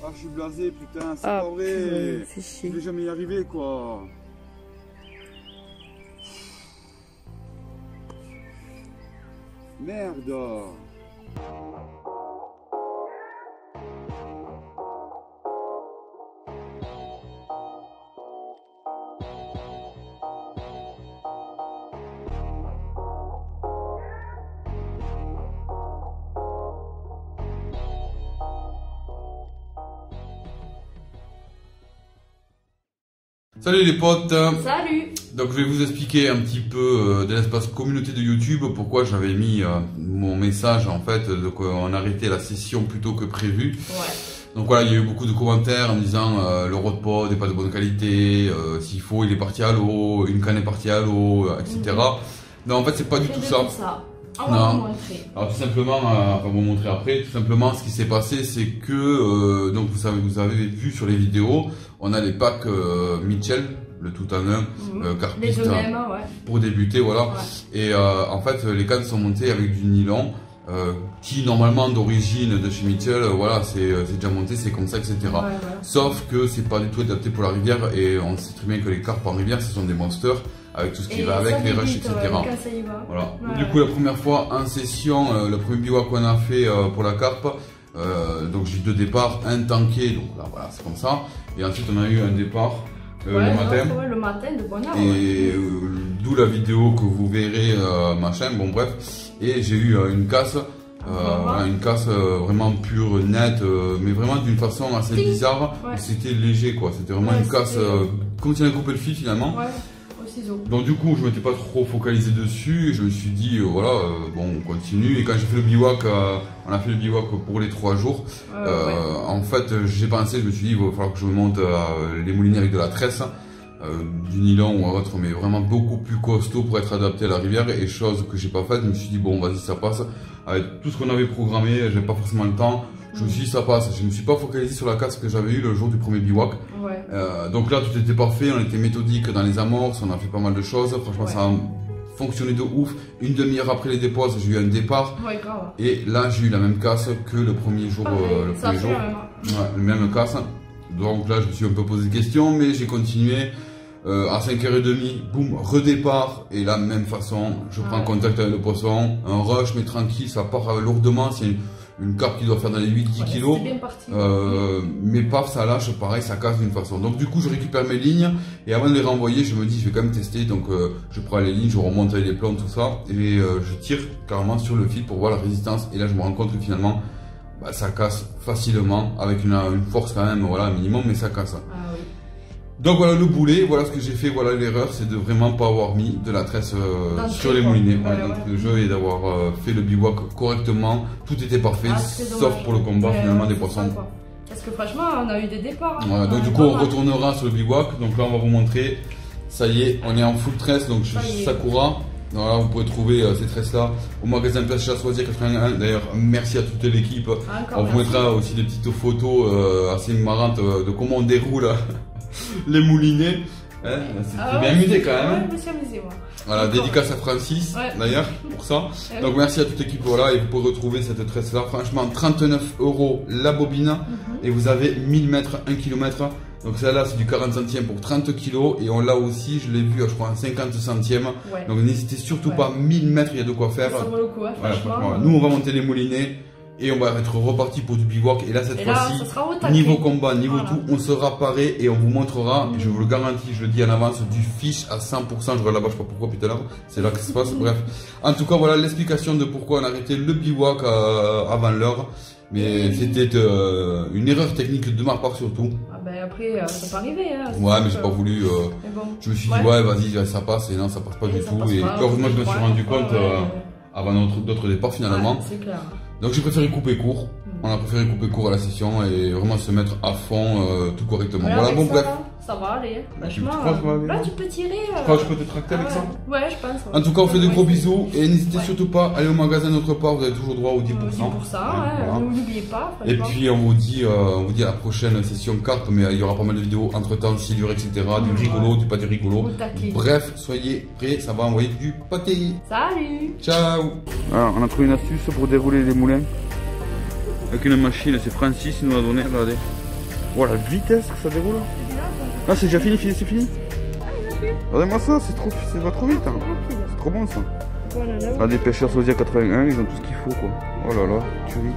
Ah, je suis blasé, putain, c'est Ah, pas vrai. fais chier. Je vais jamais y arriver, quoi. Merde. Salut les potes. Salut. Donc je vais vous expliquer un petit peu de l'espace communauté de YouTube pourquoi j'avais mis mon message en fait, donc on arrêtait la session plus tôt que prévu. Ouais. Donc voilà, il y a eu beaucoup de commentaires en me disant le road n'est pas de bonne qualité, s'il faut il est parti à l'eau, une canne est partie à l'eau, etc. Non, en fait c'est pas du tout ça. On va vous montrer. Alors tout simplement, on va vous montrer après, tout simplement ce qui s'est passé c'est que, donc vous avez vu sur les vidéos, on a les packs Mitchell, le tout en un, carpiste, les deux mêmes, ouais. pour débuter, voilà. Ouais. Et en fait les cannes sont montées avec du nylon, qui normalement d'origine de chez Mitchell, voilà, c'est déjà monté, c'est comme ça, etc. Ouais, ouais. Sauf que c'est pas du tout adapté pour la rivière et on sait très bien que les carpes en rivière ce sont des monsters. Avec tout ce qui va avec, les rushs, etc. Voilà. Ouais, du coup, la première fois en session, le premier bivouac qu'on a fait pour la carpe, donc j'ai eu 2 départs, un tanké, donc là voilà, c'est comme ça. Et ensuite, on a eu un départ le matin. Ouais, le matin de bonne heure. Et d'où la vidéo que vous verrez, machin, bon bref. Et j'ai eu une casse. Voilà, une casse vraiment pure, nette, mais vraiment d'une façon assez bizarre. Ouais. C'était léger, quoi. C'était vraiment une casse comme si on avait coupé le fil finalement. Ouais. Donc du coup je m'étais pas trop focalisé dessus et je me suis dit voilà bon on continue et quand j'ai fait le bivouac on a fait le bivouac pour les 3 jours en fait j'ai pensé, je me suis dit il va falloir que je monte les moulinets avec de la tresse du nylon ou autre mais vraiment beaucoup plus costaud pour être adapté à la rivière et chose que j'ai pas faite, je me suis dit bon vas-y ça passe avec tout ce qu'on avait programmé, j'avais pas forcément le temps. Je me suis dit ça passe, je ne me suis pas focalisé sur la casse que j'avais eue le jour du premier bivouac. Ouais. Donc là tout était parfait, on était méthodique dans les amorces, on a fait pas mal de choses, franchement ça a fonctionné de ouf. Une demi-heure après les déposes, j'ai eu un départ. Ouais, grave. Et là j'ai eu la même casse que le premier jour. Le même casse. Donc là je me suis un peu posé des questions, mais j'ai continué. À 5h30, boum, redépart, et là même façon, je prends contact avec le poisson, un rush mais tranquille, ça part lourdement, c'est une carpe qui doit faire dans les 8-10 kilos, bien parti. mais paf, ça lâche, pareil, ça casse d'une façon. Donc du coup, je récupère mes lignes, et avant de les renvoyer, je me dis, je vais quand même tester, donc je prends les lignes, je remonte avec les plombs, tout ça, et je tire carrément sur le fil pour voir la résistance, et là je me rends compte que finalement, bah, ça casse facilement, avec une force quand même, voilà, minimum, mais ça casse. Ah, oui. Donc voilà le boulet, voilà ce que j'ai fait, voilà l'erreur, c'est de vraiment pas avoir mis de la tresse sur les moulinets d'entrée de jeu et d'avoir fait le bivouac correctement, tout était parfait, sauf pour le combat finalement des poissons. Parce que franchement on a eu des départs. Voilà, donc du coup on retournera sur le bivouac, donc là on va vous montrer, ça y est, on est en full tresse, donc chez Sakura. Voilà, vous pouvez trouver ces tresses là au magasin Place Chassoisier 81. D'ailleurs, merci à toute l'équipe. On vous mettra aussi des petites photos assez marrantes de comment on déroule les moulinets. Hein, c'était bien amusé quand même. Ouais, je me suis amusé moi. Voilà, dédicace à Francis d'ailleurs pour ça. Donc merci à toute l'équipe, voilà, et vous pouvez retrouver cette tresse là. Franchement, 39 € la bobine et vous avez 1000 mètres, 1 km. Donc celle-là c'est du 40 centièmes pour 30 kg et on l'a aussi, je l'ai vu je crois en 50 centièmes. Donc n'hésitez surtout pas, 1000 mètres il y a de quoi faire. Ça vaut le coup, franchement. Nous on va monter les moulinets et on va être reparti pour du bivouac. Et là cette fois-ci, niveau combat, niveau tout, on sera paré et on vous montrera, et je vous le garantis, je le dis en avance, du fish à 100%. Je regarde là-bas, je sais pas pourquoi putain là, c'est là que ça se passe, bref. En tout cas voilà l'explication de pourquoi on a arrêté le bivouac avant l'heure. Mais c'était une erreur technique de ma part surtout. Ah ben après, ça peut arriver. Hein, ouais, mais j'ai pas voulu. Je me suis dit, ouais, vas-y, ça passe. Et non, ça passe pas du tout. Et heureusement, je me suis rendu compte avant d'autres départs finalement. C'est clair. Donc j'ai préféré couper court. On a préféré couper court à la session et vraiment se mettre à fond tout correctement. Voilà, bon, bref. Ça va aller. Franchement, là tu peux tirer. Tu crois que je peux te tracter avec ça? Ouais, je pense. En tout cas, on fait de gros bisous et n'hésitez surtout pas à aller au magasin notre part, vous avez toujours droit au 10%. 10%, voilà. N'oubliez pas. Et puis on vous dit à la prochaine session carpe, mais il y aura pas mal de vidéos entre temps, s'il y aura, etc. Du rigolo, du pas du rigolo. Bref, soyez prêts, ça va envoyer du pâté. Salut. Ciao. Alors, on a trouvé une astuce pour dérouler les moulins. Avec une machine, c'est Francis qui nous l'a donné, regardez. Oh la vitesse que ça déroule. Ah c'est déjà fini, c'est fini. Regardez-moi ça, c'est pas trop vite. Hein. C'est trop bon ça. Voilà, là. Ah, des pêcheurs Sosia 81, ils ont tout ce qu'il faut quoi. Oh là là, tuerie.